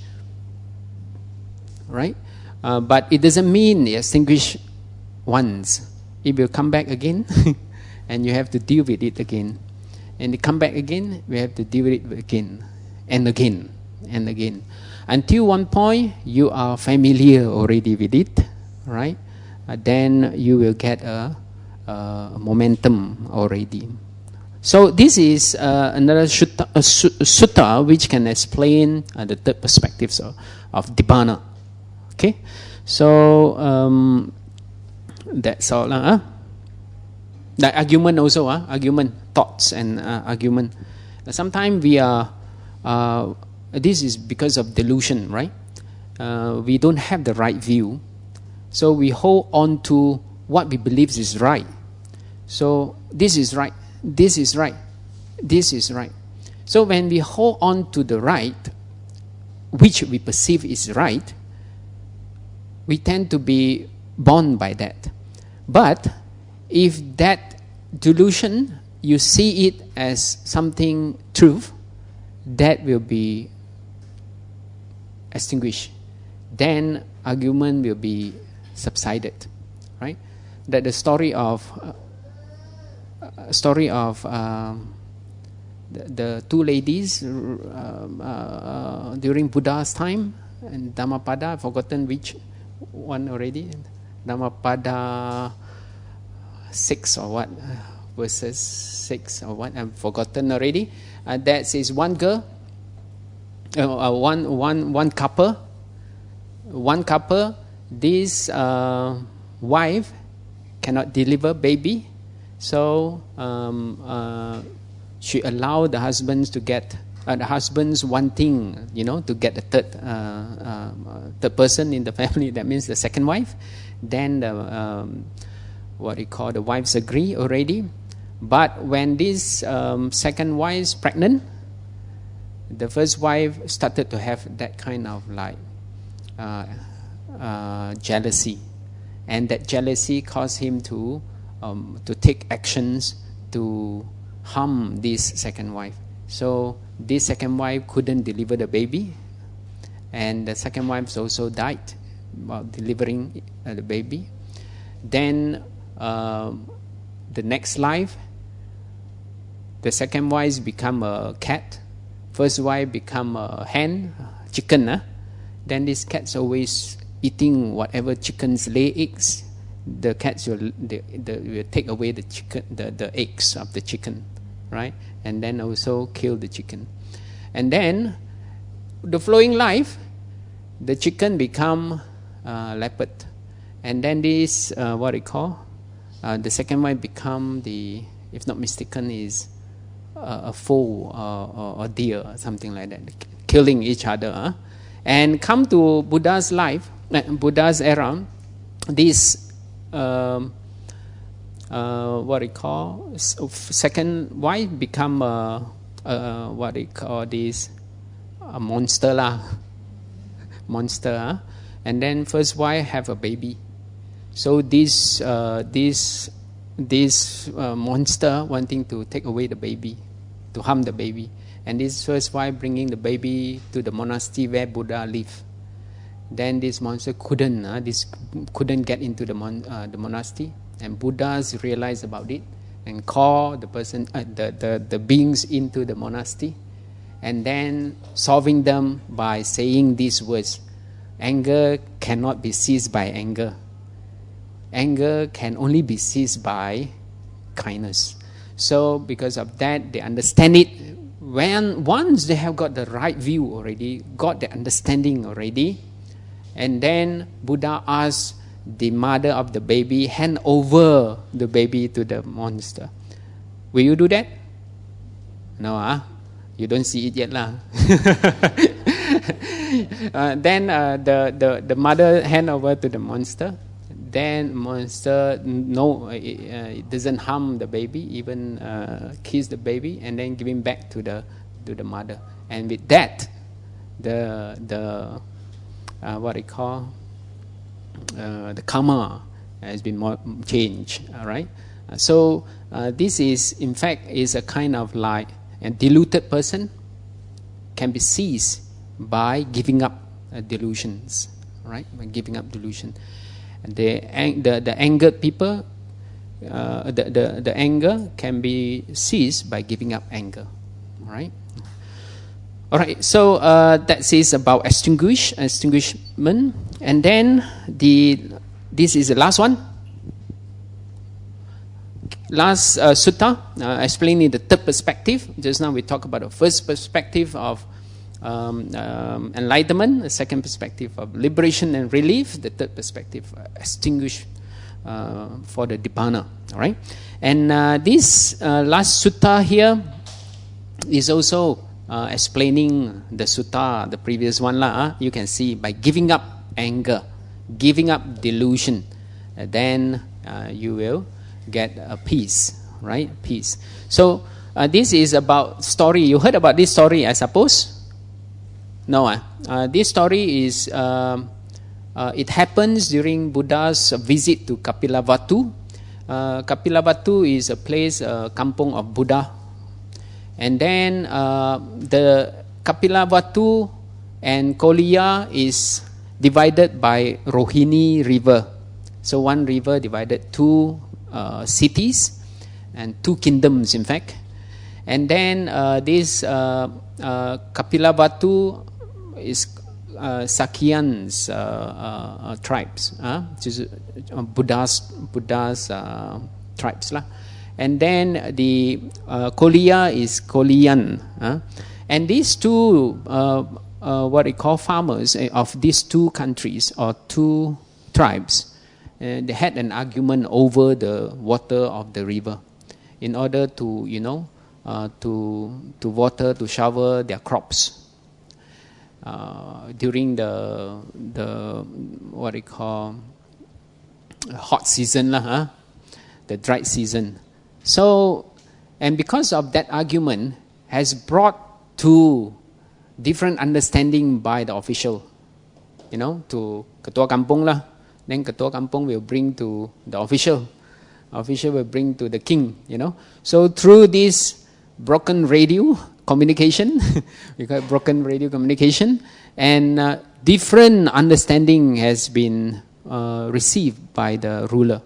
right? But it doesn't mean extinguish once, it will come back again, and you have to deal with it again. And it come back again, we have to deal with it again, and again, and again. Until one point, you are familiar already with it, right? Then you will get a momentum already. So this is another sutta which can explain the third perspectives of Nibbana. Okay, so that's all. The argument also, argument, thoughts and argument. Sometimes we are, this is because of delusion, right? We don't have the right view. So we hold on to what we believe is right. So this is right, this is right, this is right. So when we hold on to the right, which we perceive is right, we tend to be bound by that. But if that delusion, you see it as something truth, that will be extinguished. Then argument will be subsided, right? That the story of the two ladies during Buddha's time, and Dhammapada, I've forgotten which one already. Dhammapada 6 or what, verses 6 or what, I've forgotten already. That says one girl, one couple. This wife cannot deliver baby, so she allowed the husbands to get the husbands wanting, to get the third person in the family. That means the second wife. Then the the wives agree already. But when this second wife is pregnant, the first wife started to have that kind of jealousy, and that jealousy caused him to take actions to harm this second wife. So this second wife couldn't deliver the baby, and the second wife also died while delivering the baby. Then the next life, the second wife become a cat, first wife become a hen, chicken. Then this cat's always eating whatever chickens lay eggs. The cats will take away the chicken, the eggs of the chicken, right? And then also kill the chicken. And then the following life, the chicken become leopard, and then this the second wife become if not mistaken, is a foal or deer or something like that, killing each other. And come to Buddha's life, Buddha's era, this second wife become a monster monster, and then first wife have a baby. So this monster wanting to take away the baby, to harm the baby, and this first wife bringing the baby to the monastery where Buddha lived. Then this monster couldn't get into the monastery, and Buddhas realized about it and called the person, the beings into the monastery, and then solving them by saying these words: anger cannot be seized by anger. Anger can only be seized by kindness. So because of that, they understand it. Once they have got the right view already, got the understanding already, and then Buddha asked the mother of the baby, hand over the baby to the monster. Will you do that? No, you don't see it yet lah. Then the mother hand over to the monster. Then monster, no, it doesn't harm the baby, even kiss the baby, and then give him back to the mother. And with that, the karma has been changed. All right. So this is, in fact, is a kind of like a deluded person can be seized by giving up delusions, right? By giving up delusion. The angered people, the anger can be ceased by giving up anger. Right? All right. So that is about extinguishment, and then this is the last one. Last sutta, explaining the third perspective. Just now we talked about the first perspective of enlightenment, the second perspective of liberation and relief, the third perspective, extinguish for the Nibbana. All right, and this last sutta here is also explaining the sutta, the previous one lah. You can see by giving up anger, giving up delusion, then you will get a peace, right? Peace. So this is about story. You heard about this story, I suppose? No. This story is it happens during Buddha's visit to Kapilavatthu. Kapilavatthu is a place, kampung of Buddha, and then the Kapilavatthu and Koliya is divided by Rohini river. So one river divided two cities and two kingdoms, in fact. And then this Kapilavatthu is Sakyan's tribes, which is Buddha's tribes lah. And then the Koliya is Koliyan, and these two what we call farmers of these two countries or two tribes, they had an argument over the water of the river, in order to to water, to shower their crops during the what we call hot season lah, the dry season. So, and because of that argument, has brought to different understanding by the official, to Ketua Kampung lah. Then Ketua Kampung will bring to the official will bring to the king, So through this broken radio communication, we call it broken radio communication, and different understanding has been received by the ruler.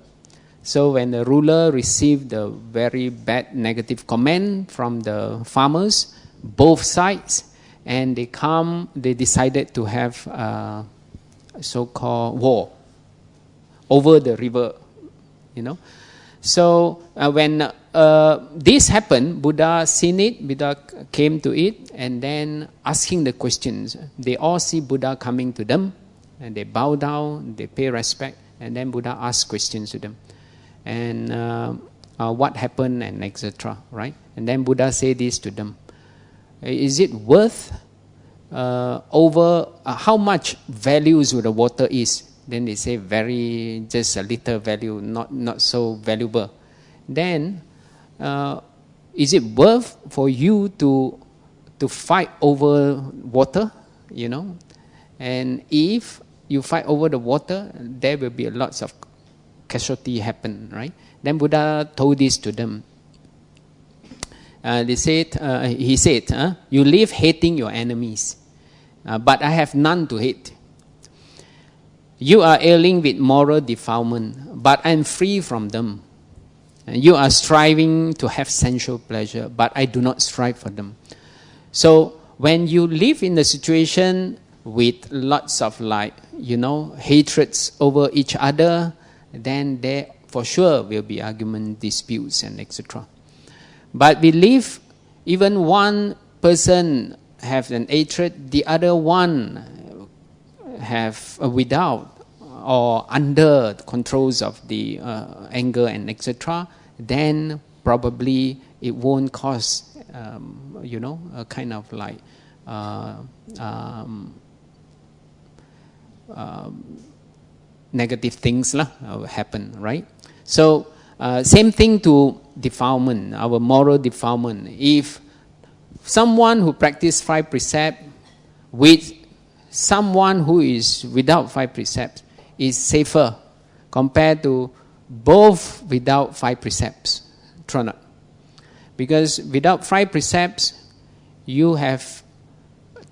So when the ruler received the very bad negative comment from the farmers, both sides, and they decided to have a so-called war over the river, So when this happened, Buddha seen it, Buddha came to it, and then asking the questions. They all see Buddha coming to them, and they bow down, they pay respect, and then Buddha asks questions to them. And what happened, and etc. Right? And then Buddha say this to them: is it worth over how much values the water is? Then they say just a little value, not so valuable. Then is it worth for you to fight over water? And if you fight over the water, there will be lots of casualty happen, right? Then Buddha told this to them. He said, you live hating your enemies, but I have none to hate. You are ailing with moral defilement, but I am free from them. And you are striving to have sensual pleasure, but I do not strive for them. So when you live in a situation with lots of hatreds over each other, then there for sure will be argument, disputes, and etc. But we live, even one person have an hatred, the other one have without or under the controls of the anger and etc., then probably it won't cause a kind of negative things happen, right? So same thing to defilement, our moral defilement. If someone who practices 5 precepts with someone who is without 5 precepts is safer compared to both without 5 precepts. True not? Because without 5 precepts, you have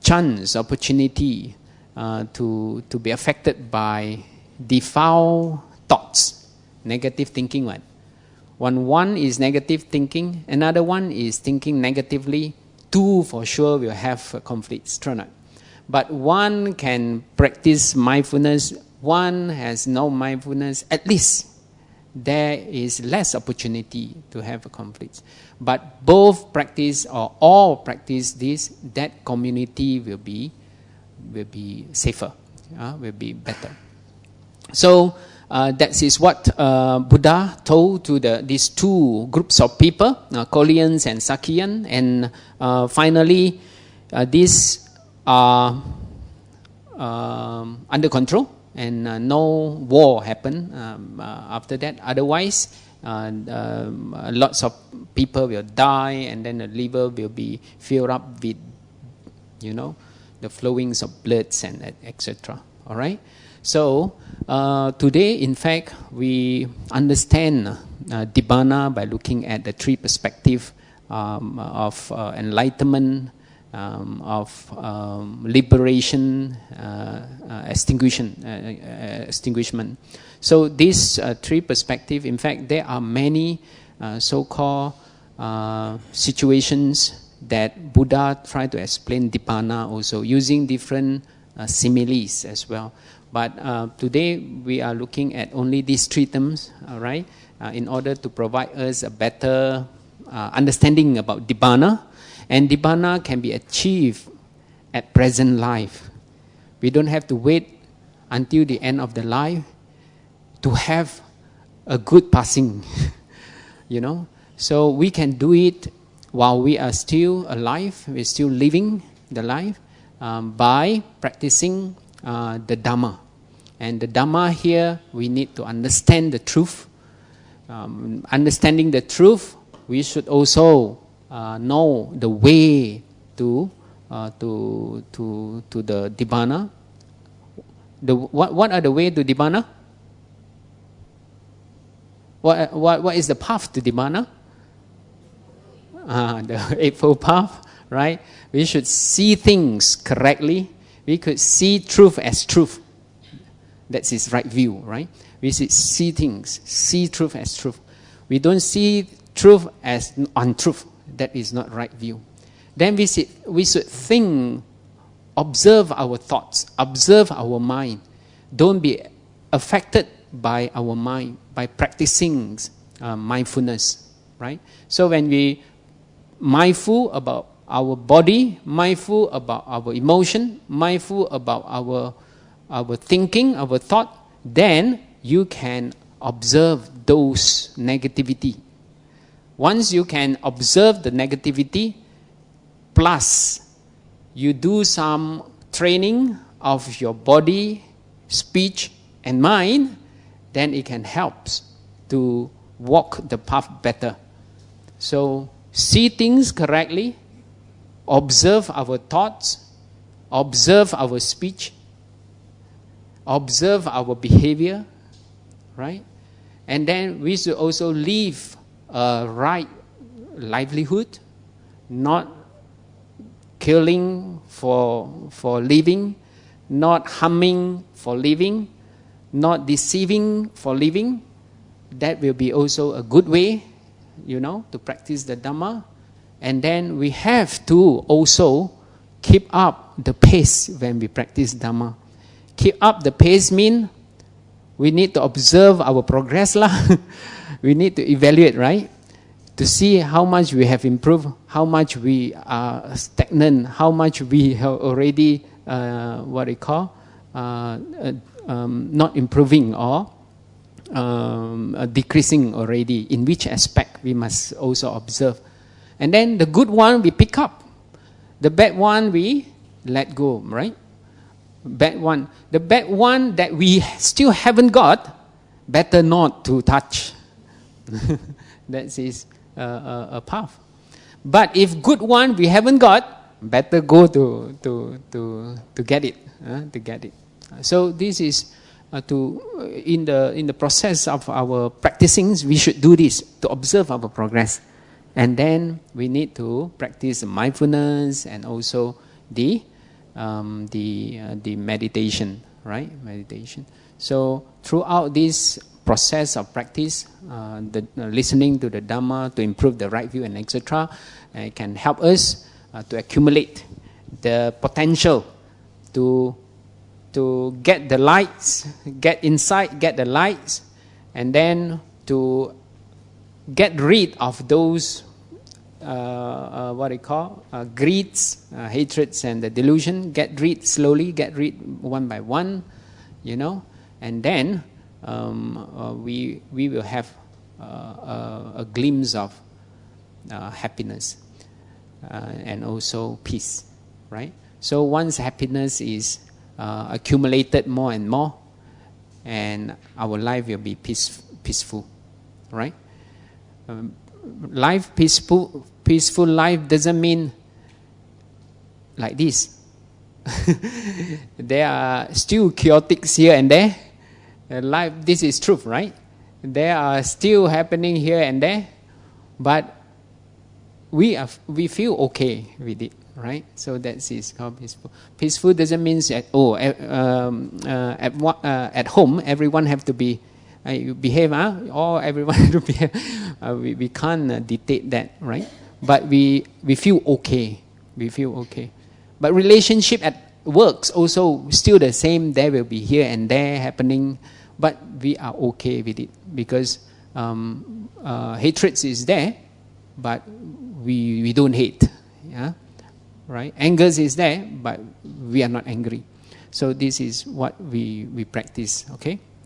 chance, opportunity to be affected by defile thoughts, negative thinking one. One is negative thinking, another one is thinking negatively. Two for sure will have conflicts, true or not? But one can practice mindfulness, one has no mindfulness, at least there is less opportunity to have a conflict. But both practice or all practice this, that community will be safer, will be better. So that is what Buddha told to these two groups of people, Koreans and Sakyan, and finally these are under control, and no war happened after that. Otherwise, lots of people will die, and then the liver will be filled up with, the flowings of bloods and etc. All right. So today, in fact, we understand Nibbana by looking at the three perspectives of enlightenment, of liberation, extinguishment. So these three perspectives, in fact, there are many so-called situations that Buddha tried to explain Nibbana also, using different similes as well. But today we are looking at only these three terms, all right, in order to provide us a better understanding about Nibbana. And Nibbana can be achieved at present life. We don't have to wait until the end of the life to have a good passing, So we can do it while we are still alive, we're still living the life, by practicing the Dhamma. And the Dhamma here, we need to understand the truth. Understanding the truth, we should also know the way to the Nibbana. What are the way to Nibbana? What is the path to Nibbana? The Eightfold Path, right? We should see things correctly. We could see truth as truth. That's his right view, right? We should see things, see truth as truth. We don't see truth as untruth. That is not right view. Then we should think, observe our thoughts, observe our mind. Don't be affected by our mind by practicing mindfulness, right? So when we mindful about our body, mindful about our emotion, mindful about our thinking, our thought, then you can observe those negativity. Once you can observe the negativity, plus you do some training of your body, speech, and mind, then it can help to walk the path better. So see things correctly, observe our thoughts, observe our speech, observe our behavior, right? And then we should also live a right livelihood, not killing for living, not harming for living, not deceiving for living. That will be also a good way, to practice the Dhamma. And then we have to also keep up the pace when we practice Dhamma. Keep up the pace means we need to observe our progress lah. We need to evaluate, right? To see how much we have improved, how much we are stagnant, how much we have already, not improving or decreasing already. In which aspect we must also observe. And then the good one we pick up. The bad one we let go, right? Bad one. The bad one that we still haven't got, better not to touch. That is a path. But if good one we haven't got, better go to get it. To get it. So this is in the process of our practicing, we should do this to observe our progress. And then we need to practice mindfulness and also the meditation, right? Meditation. So throughout this process of practice, listening to the Dhamma to improve the right view and etc., it can help us to accumulate the potential to get the lights, get insight, get the lights, and then to get rid of those greeds, hatreds, and the delusion. Get rid one by one, and then we will have a glimpse of happiness and also peace, right? So once happiness is accumulated more and more, and our life will be peaceful, right? Peaceful life doesn't mean like this. There are still chaotics here and there. Life, this is truth, right? There are still happening here and there, but we feel okay with it, right? So that is called peaceful. Peaceful doesn't mean that at home everyone have to be you behave, or everyone have to behave. We can't dictate that, right? But we feel okay. We feel okay. But relationship at works also still the same. There will be here and there happening, but we are okay with it because hatred is there, but we don't hate, yeah, right? Anger is there, but we are not angry. So this is what we practice, okay?